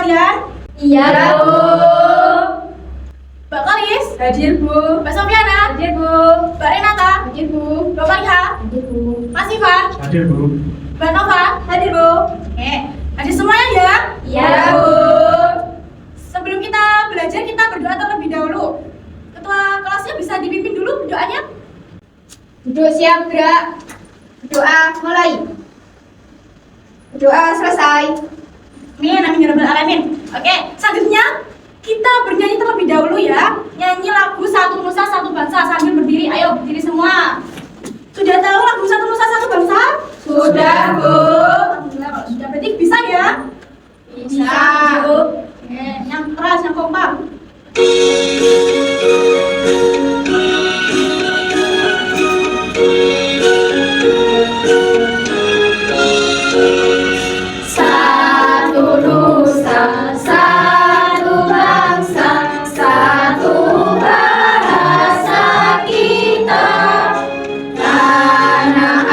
sekalian? Iya, Bu. Mbak Kalis? Hadir, Bu. Mbak Sofiana? Hadir, Bu. Mbak Renata? Hadir, Bu. Mbak Fariha? Hadir, Bu. Mas Ivan? Hadir, Bu. Mbak Nova? Hadir, Bu. Oke, hadir semuanya ya? Iya, Bu. Sebelum kita belajar, kita berdoa terlebih dahulu. Ketua kelasnya bisa dipimpin dulu doanya? Duduk siap, gerak. Doa mulai. Doa selesai. Amin, amin ya rabbal alamin. Oke, selanjutnya kita bernyanyi terlebih dahulu ya. Nyanyi lagu Satu Nusa Satu Bangsa sambil berdiri. Ayo berdiri semua. Sudah tahu lagu Satu Nusa Satu Bangsa? Sudah, Bu. Alhamdulillah, kalau sudah berarti bisa ya? Bisa. Oke, yang keras, yang kompak. Satu nusa, satu bangsa, satu bahasa kita. Tanah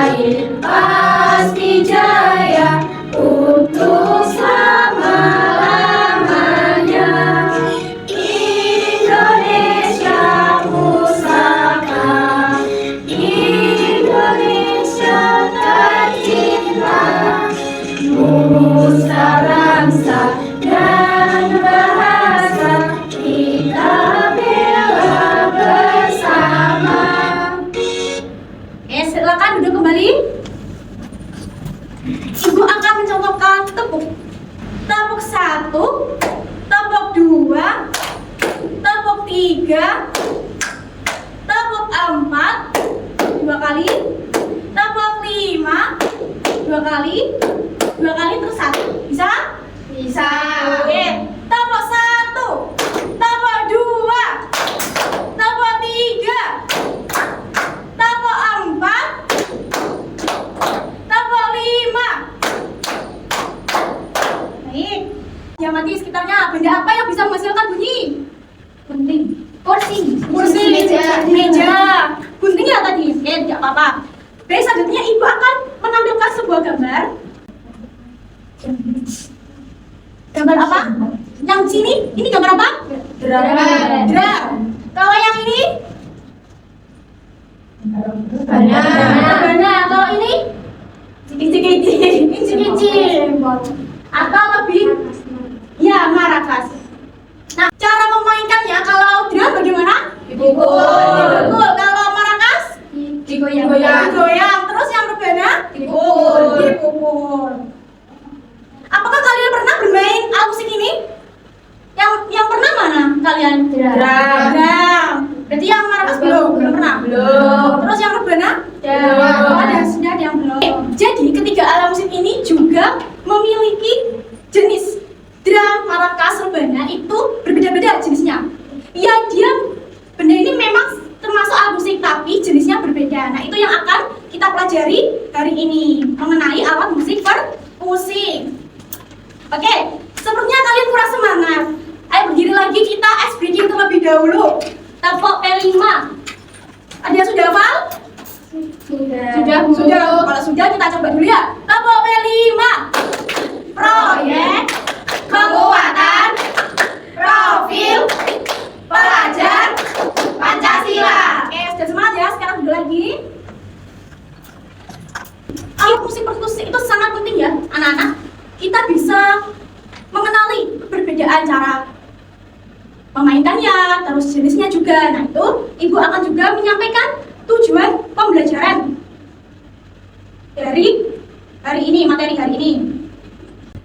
air pasti jaya untuk selama-lamanya. Indonesia pusaka, Indonesia tercinta. Nusa bangsa dan bahasa kita bela bersama. Oke, silakan duduk kembali. Ibu akan mencontohkan tepuk. Tepuk 1, tepuk 2, tepuk 3, tepuk 4, 2 kali, tepuk 5, 2 kali, 2 kali terus 1. Bisa? Bisa. Oke, tepuk 1, tepuk 2, tepuk 3, tepuk 4, tepuk 5. Baik. Yang mati sekitarnya benda apa yang bisa menghasilkan bunyi? Penting. Kursi. Kursi, meja. Gunting ya tadi? Tidak apa-apa. Baik, selanjutnya ibu akan menampilkan sebuah gambar. Gambar apa? Yang sini, ini gambar apa? Drum. Drum. Kalau yang ini? Benar. Rebana. Kalau ini? Cici-cici. Atau lebih? Ya, maracas. Nah, cara memainkannya kalau drum bagaimana? Dipukul. Kalau maracas? Digoyang. Digoyang. Terus yang rebana? Dipukul. Dipukul. Apakah kalian pernah bermain alat musik ini? Yang pernah mana kalian? Drum. Berarti yang maracas belum pernah. Belum. Terus yang rebana? Belum. Sudah ada yang belum. Jadi ketiga alat musik ini juga memiliki jenis. Drum, maracas, rebana itu berbeda-beda jenisnya. Ya, benda ini memang termasuk alat musik tapi jenisnya berbeda. Nah, itu yang akan kita pelajari hari ini mengenai alat musik perkusi. Oke, sepertinya kalian kurang semangat. Ayo berdiri lagi, kita ice breaking terlebih dahulu. Tepuk P5. Ada yang sudah hafal? Sudah. Kalau sudah kita coba dulu ya. Tepuk P5. Proyek penguatan profil pelajar Pancasila. Oke, sudah semangat ya. Sekarang duduk lagi. Alat musik perkusi itu sangat penting ya, anak-anak. Kita bisa mengenali perbedaan cara memainkannya, terus jenisnya juga. Nah, itu ibu akan juga menyampaikan tujuan pembelajaran dari hari ini, materi hari ini.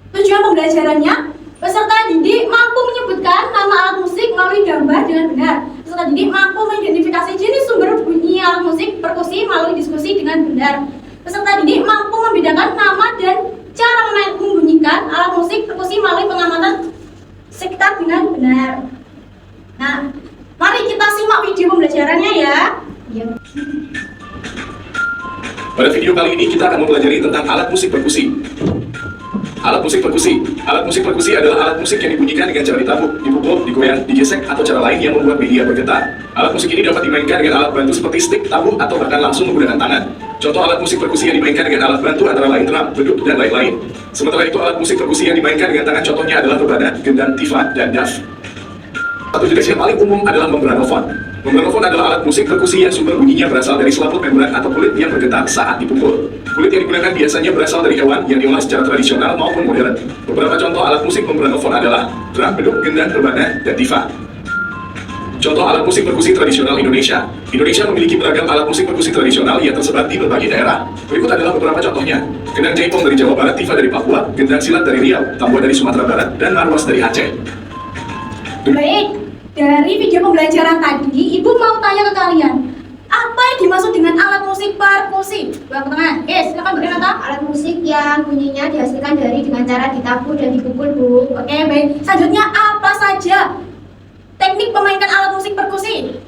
Tujuan pembelajarannya, peserta didik mampu menyebutkan nama alat musik melalui gambar dengan benar. Peserta didik mampu mengidentifikasi jenis sumber bunyi alat musik perkusi melalui diskusi dengan benar. Peserta didik mampu membedakan nama dan cara membunyikan alat musik perkusi melalui pengamatan sekitar dengan benar. Nah, mari kita simak video pembelajarannya ya. Pada video kali ini kita akan mempelajari tentang alat musik perkusi. Alat musik perkusi. Alat musik perkusi adalah alat musik yang dibunyikan dengan cara ditabuk, dipukul, digoyang, digesek, atau cara lain yang membuat media bergetar. Alat musik ini dapat dimainkan dengan alat bantu seperti stik, tabuh, atau bahkan langsung menggunakan tangan. Contoh alat musik perkusi yang dimainkan dengan alat bantu antara lain drum, beduk, dan lain-lain. Sementara itu alat musik perkusi yang dimainkan dengan tangan contohnya adalah rebana, gendang, tifa, dan daf. Satu jenis yang paling umum adalah membranofon. Membranofon adalah alat musik perkusi yang sumber bunyinya berasal dari selaput membran atau kulit yang bergetar saat dipukul. Kulit yang digunakan biasanya berasal dari hewan yang diolah secara tradisional maupun modern. Beberapa contoh alat musik membranofon adalah drum, beduk, gendang, rebana, dan tifa. Contoh alat musik perkusi tradisional Indonesia. Indonesia memiliki beragam alat musik perkusi tradisional yang tersebar di berbagai daerah. Berikut adalah beberapa contohnya. Gendang jaipong dari Jawa Barat, tifa dari Papua, gendang silat dari Riau, tambua dari Sumatera Barat, dan marwas dari Aceh. Baik, dari video pembelajaran tadi, Ibu mau tanya ke kalian, apa yang dimaksud dengan alat musik perkusi? Buat tangan. Silakan Bu Renata. Alat musik yang bunyinya dihasilkan dengan cara ditabuh dan dipukul, Bu. Oke, baik. Selanjutnya apa saja teknik memainkan alat musik perkusi?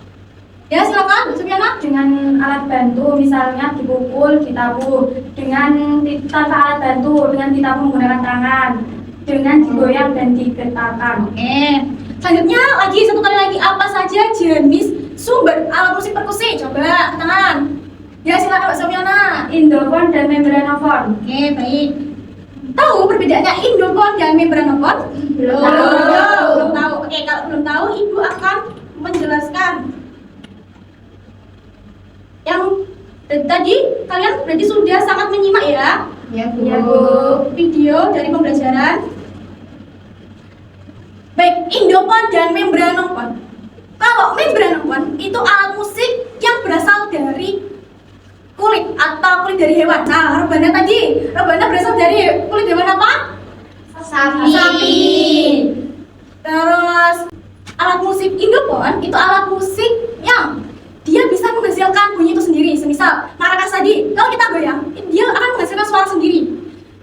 Ya, silakan Bu Supiana. Dengan alat bantu, misalnya dipukul, ditabuh. Dengan tanpa alat bantu, dengan ditabuh menggunakan tangan. Dengan digoyang dan digetarkan. Oke. Selanjutnya lagi, satu kali lagi, apa saja jenis sumber alat musik perkusi? Coba tangan. Ya, silakan Mbak Sofiana. Indofon dan membranofon. Oke, baik. Tahu perbedaannya indofon dan membranofon? Belum. Belum tahu. Oke, kalau belum tahu, Ibu akan menjelaskan. Yang tadi kalian berarti sudah sangat menyimak ya Ya, Bu. Ya, Bu. video dari pembelajaran. Baik, indofon dan membranofon. Kalau membranofon itu alat musik yang berasal dari kulit atau kulit dari hewan. Nah, rebana tadi, rebana berasal dari kulit hewan apa? Sapi. Terus alat musik indofon itu alat musik yang dia bisa menghasilkan bunyi itu sendiri. Semisal maracas tadi, kalau kita goyang, dia akan menghasilkan suara sendiri.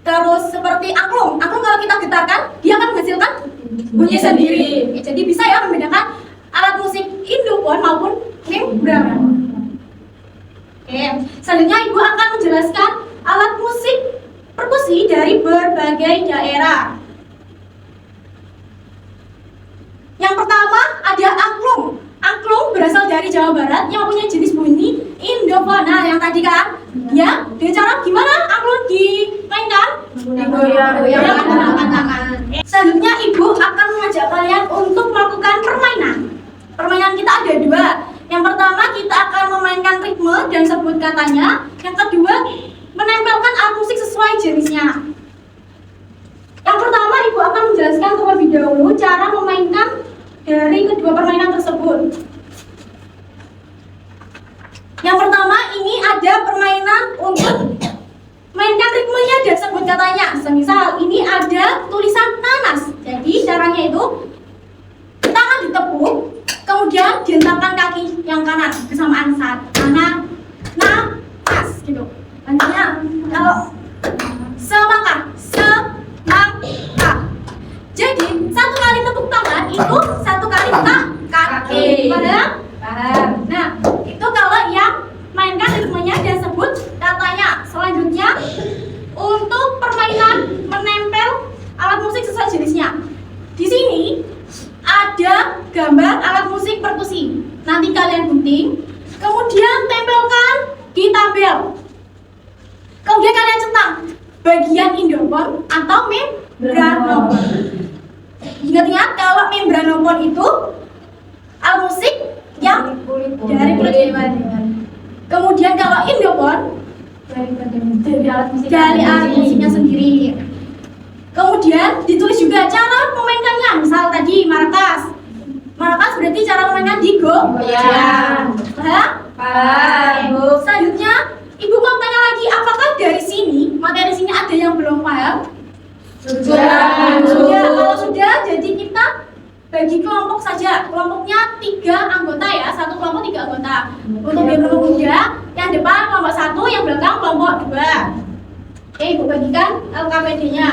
Terus seperti angklung, angklung kalau kita getarkan, dia akan menghasilkan bunyi sendiri. Jadi bisa ya membedakan alat musik indofon maupun membranofon. Oke, selanjutnya Ibu akan menjelaskan alat musik perkusi dari berbagai daerah. Yang pertama ada angklung. Angklung berasal dari Jawa Barat yang punya jenis bunyi indofon. Nah, yang tadi kan, ya, dengan cara gimana angklung dimainkan? Digoyang. Menggunakan tangan. Selanjutnya Ibu akan mengajak kalian untuk melakukan permainan. Permainan kita ada dua. Yang pertama kita akan memainkan ritme dan sebut katanya. Yang kedua menempelkan alat musik sesuai jenisnya. Yang pertama Ibu akan menjelaskan terlebih dahulu cara memainkan dari kedua permainan tersebut. Yang pertama ini ada permainan untuk mainkan ritmenya dan sebut katanya. Semisal ini ada tulisan nanas. Jadi caranya itu tangan ditepuk, kemudian dihentakkan kaki yang kanan bersamaan saat nanas gitu. Nantinya kalau semangka, semangka. Jadi satu kali tepuk tangan itu satu kali kaki. Paham? Nah, itu kalau yang mainkan ritmenya dan sebut katanya. Selanjutnya untuk permainan menempel alat musik sesuai jenisnya. Di sini ada gambar alat musik perkusi. Nanti kalian gunting, kemudian tempelkan di tabel. Kemudian kalian centang bagian indofon atau membranofon. Ingat-ingat kalau membranofon itu alat musik yang dari kulit hewan. Kemudian kalau indofon dari alat musiknya sendiri. Kemudian ditulis juga cara memainkannya. Misal tadi maracas. Maracas berarti cara memainkan digoyang. Paham? Selanjutnya Ibu mau tanya lagi, apakah dari sini materi sini ada yang belum paham? Sudah. Kalau sudah, jadi kita bagi kelompok saja. Kelompoknya 3 anggota ya, satu kelompok 3 anggota. Untuk yang kelompok muda, yang depan kelompok 1, yang belakang kelompok 2. Oke, Ibu bagikan LKPD-nya.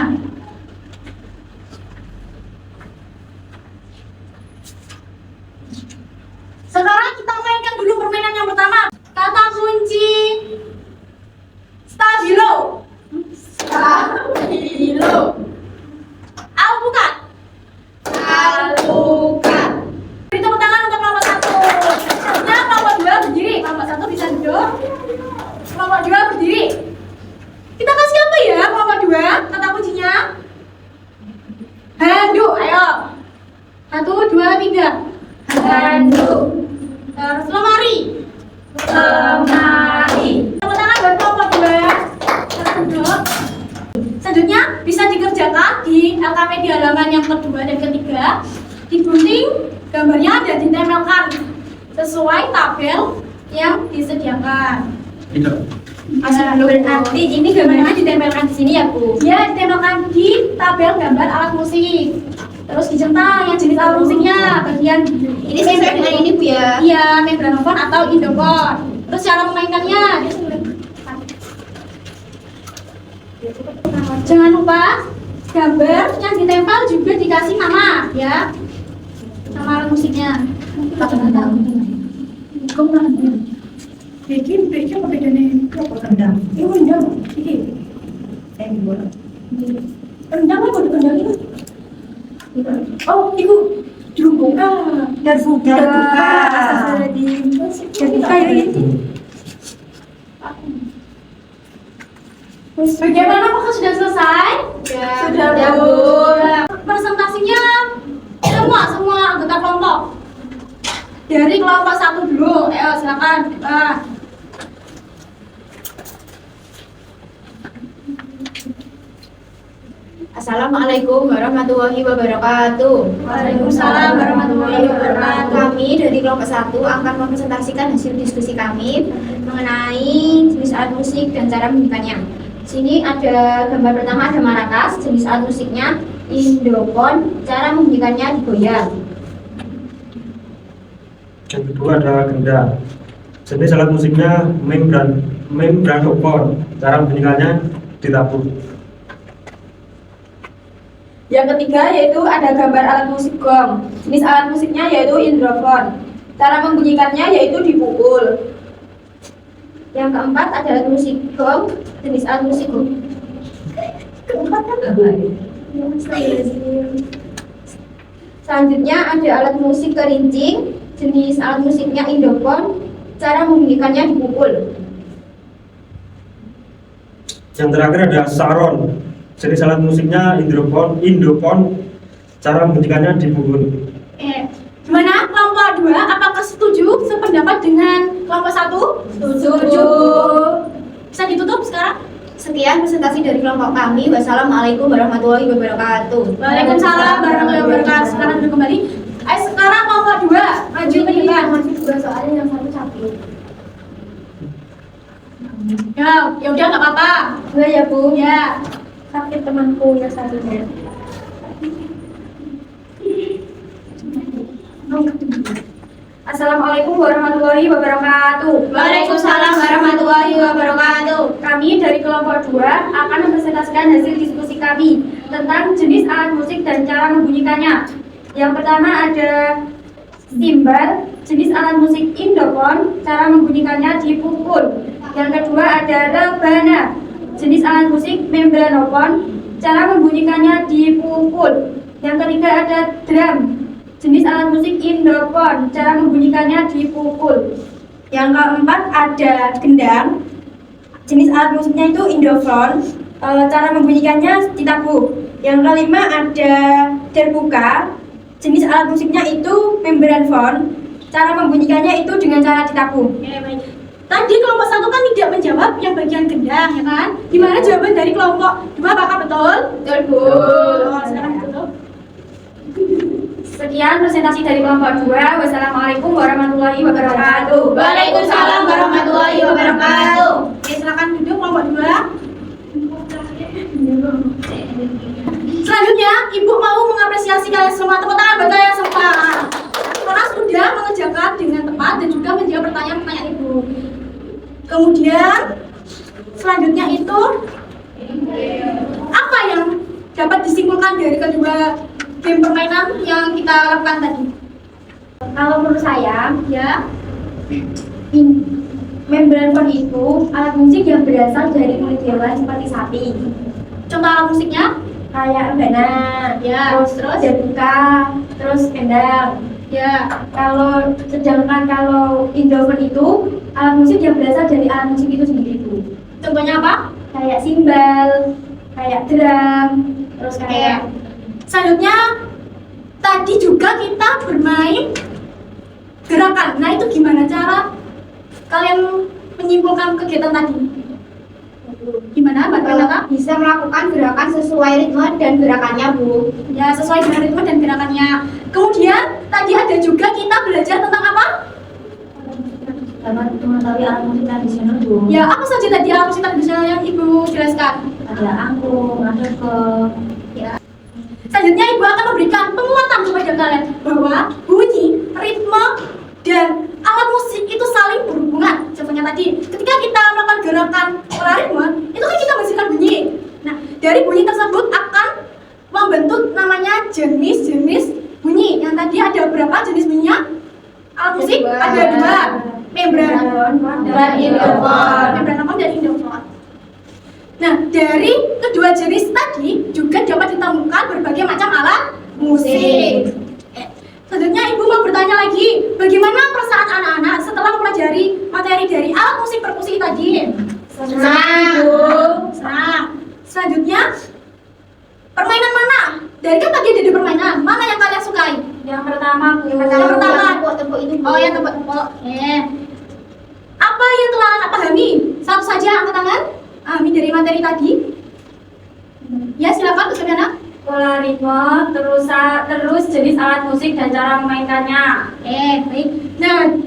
Sekarang kita mainkan dulu permainan yang pertama. Kata kunci stabilo. Handuk. Terus lemari. Lemari. Tepuk tangan buat kelompok 2. Selanjutnya bisa dikerjakan di LKP di halaman yang kedua dan ketiga. Digunting, gambarnya ada ditempelkan sesuai tabel yang disediakan. Berarti ini gambarnya ditempelkan di sini ya, Bu? Ya, ditempelkan di tabel gambar alat musik. Terus dicentang yang jenis alat musiknya, bagian Ini sesuai dengan ini, Bu ya? iya, membranophone atau indofone. Terus cara memainkannya, jangan lupa gambar yang ditempel juga dikasih nama, ya, nama alat musiknya. Bikin apa bedanya? Kendang. Ini kendang. Ini. Kendang apa kendang itu? Oh, itu dibuka. Dibuka. Kayak gitu. Bagaimana, apakah sudah selesai? Sudah, Bu. Presentasinya semua anggota kelompok. Dari kelompok 1 dulu. Ayo silakan. Assalamualaikum warahmatullahi wabarakatuh. Waalaikumsalam warahmatullahi wabarakatuh. Kami dari kelompok 1 akan mempresentasikan hasil diskusi kami mengenai jenis alat musik dan cara membunyikannya. Sini ada gambar pertama, ada marakas, jenis alat musiknya indofone, cara membunyikannya digoyang. Yang kedua ada gendang. Jenis alat musiknya membranophone, cara membunyikannya ditabur. Yang ketiga yaitu ada gambar alat musik gong. Jenis alat musiknya yaitu indofone. Cara membunyikannya yaitu dipukul. Yang keempat ada alat musik gong, jenis alat musik gong. Keempat kan selanjutnya ada alat musik kerincing, jenis alat musiknya indofone, cara membunyikannya dipukul. Yang terakhir ada saron. Jenis alat musiknya indofone, cara membunyikannya dipukul. Gimana kelompok 2? Apakah setuju sependapat dengan kelompok 1? Setuju. Bisa ditutup sekarang? Sekian presentasi dari kelompok kami. Wassalamualaikum warahmatullahi wabarakatuh. Waalaikumsalam warahmatullahi wabarakatuh. Sekarang duduk kembali. Ayo sekarang kelompok 2 maju ke depan. Masih dua soalnya yang satu capek. Ya udah nggak apa-apa. Dua ya, Bu. Ya. Sakit temanku yang satunya. Assalamualaikum warahmatullahi wabarakatuh. Waalaikumsalam warahmatullahi wabarakatuh. Kami dari kelompok 2 akan mempresentasikan hasil diskusi kami tentang jenis alat musik dan cara membunyikannya. Yang pertama ada simbal, jenis alat musik indofone, cara membunyikannya dipukul. Yang kedua ada rebana, jenis alat musik membranophone, cara membunyikannya dipukul. Yang ketiga ada drum, jenis alat musik indofone, cara membunyikannya dipukul. Yang keempat ada gendang, jenis alat musiknya itu indofone, cara membunyikannya ditabuk. Yang kelima ada terbuka, jenis alat musiknya itu membranophone, cara membunyikannya itu dengan cara ditabuk. Tadi kelompok 1 kan tidak menjawab yang bagian gendang, ya kan? Gimana jawaban dari kelompok 2? Apakah betul? Betul, Bu. Silakan ditutup. Sekian presentasi dari kelompok 2. Wassalamualaikum warahmatullahi wabarakatuh. Waalaikumsalam warahmatullahi wabarakatuh. Oke, silakan duduk kelompok 2. Selanjutnya, Ibu mau mengapresiasi kalian semua. Tepuk tangan buat kalian semua. Karena sudah mengerjakan dengan tepat dan juga menjawab pertanyaan-pertanyaan Ibu. Kemudian, selanjutnya itu apa yang dapat disimpulkan dari kedua game permainan yang kita lakukan tadi? Kalau menurut saya, Ya, membranophone itu alat musik yang berasal dari kulit hewan seperti sapi. contoh alat musiknya? Kayak rebana, Ya, terus terbuka, terus gendang. Ya, Sedangkan kalau indofone itu alat musik yang berasal dari alat musik itu sendiri, Bu. contohnya apa? Kayak simbal, kayak drum, terus kayak Selanjutnya, tadi juga kita bermain gerakan. Nah, itu gimana cara kalian menyimpulkan kegiatan tadi? Gimana, Mbak Renata? Bisa melakukan gerakan sesuai ritme dan gerakannya, Bu. Ya, sesuai dengan ritme dan gerakannya. Kemudian, tadi ada juga kita belajar tentang apa? Dapat mengetahui alat musik tradisional, Bu. Ya, apa saja tadi alat musik tradisional yang Ibu jelaskan? Ada angklung, ada Ya. Selanjutnya Ibu akan memberikan penguatan kepada kalian bahwa bunyi, ritme, dan alat musik itu saling berhubungan. Contohnya tadi, ketika kita melakukan gerakan pola ritme, itu kan kita menghasilkan bunyi. Nah, dari bunyi tersebut akan membentuk namanya jenis-jenis bunyi. Yang tadi ada berapa jenis bunyinya? Alat musik ada 2. Membran dan indofon. Membran dan indofon. Nah, dari kedua jenis tadi juga dapat ditemukan berbagai macam alat musik. Selanjutnya Ibu mau bertanya lagi, bagaimana perasaan anak-anak setelah mempelajari materi dari alat musik perkusi tadi? Senang. Selanjutnya, permainan mana? Dari kan tadi ada permainan, mana yang kalian sukai? yang pertama, Bu. Yang pertama. Tepuk itu, Bu. Oh, yang tepuk. Apa yang telah anak pahami? Satu saja angkat tangan. Dari materi tadi. Ya, silakan untuk anak. Pola ritme, terus jenis alat musik dan cara memainkannya. Baik. Nah,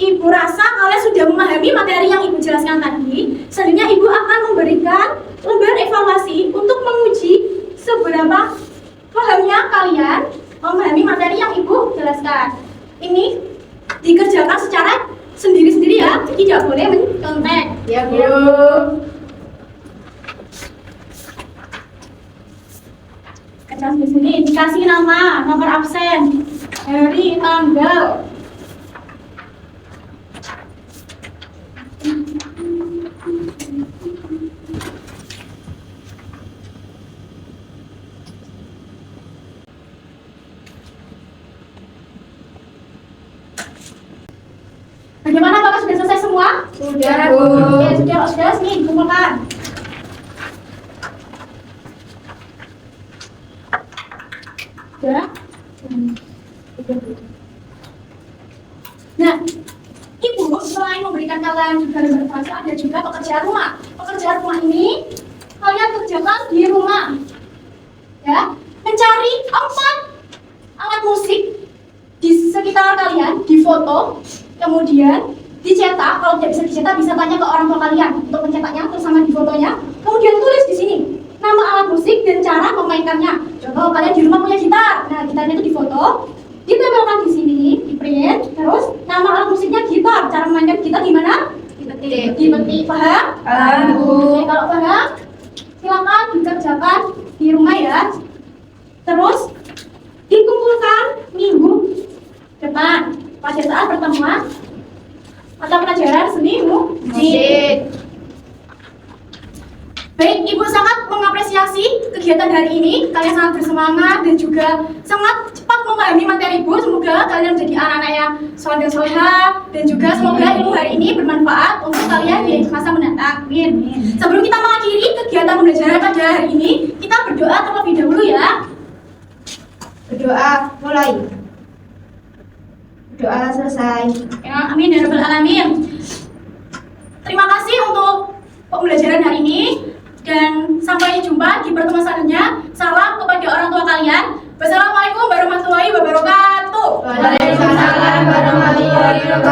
Ibu rasa kalian sudah memahami materi yang Ibu jelaskan tadi. Selanjutnya Ibu akan memberikan lembar evaluasi untuk menguji seberapa pahamnya kalian memahami materi yang Ibu jelaskan. Ini dikerjakan secara sendiri-sendiri ya, tidak boleh mencontek. Ya, Bu. Kertas di sini dikasih nama, nomor absen, hari, tanggal. Bagaimana, Bapak sudah selesai semua? Sudah, Bu. Ya, sudah, sini dikumpulkan. Sudah. Nah, Ibu selain memberikan kalian juga berfungsi, ada juga pekerjaan rumah. Pekerjaan rumah ini kalian kerjakan di rumah, ya. Mencari 4 alat musik di sekitar kalian, difoto, kemudian dicetak. Kalau tidak bisa dicetak, bisa tanya ke orang tua kalian untuk mencetaknya, terus sama di fotonya. Kemudian tulis di sini nama alat musik dan cara memainkannya. Contoh, kalian di rumah punya gitar. Nah, gitarnya itu difoto, ditempelkan di sini, di print. Terus nama alat musiknya gitar. Cara memainkan gitar gimana? Dipetik. Paham? Paham, Bu. Oke, kalau paham, silakan dikerjakan di rumah ya. Terus dikumpulkan minggu depan pada saat pertemuan mata pelajaran seni musik. Baik, Ibu sangat mengapresiasi kegiatan hari ini. Kalian sangat bersemangat dan juga sangat cepat memahami materi Ibu. Semoga kalian menjadi anak-anak yang soleh dan soleha, dan juga semoga ilmu hari ini bermanfaat untuk kalian di masa mendatang. Amin. Sebelum kita mengakhiri kegiatan pembelajaran pada hari ini, kita berdoa terlebih dahulu ya. Berdoa mulai. Doa selesai. Ya, amin ya rabbal alamin. Terima kasih untuk pembelajaran hari ini. Dan sampai jumpa di pertemuan selanjutnya. Salam kepada orang tua kalian. Wassalamualaikum warahmatullahi wabarakatuh. Waalaikumsalam warahmatullahi wabarakatuh.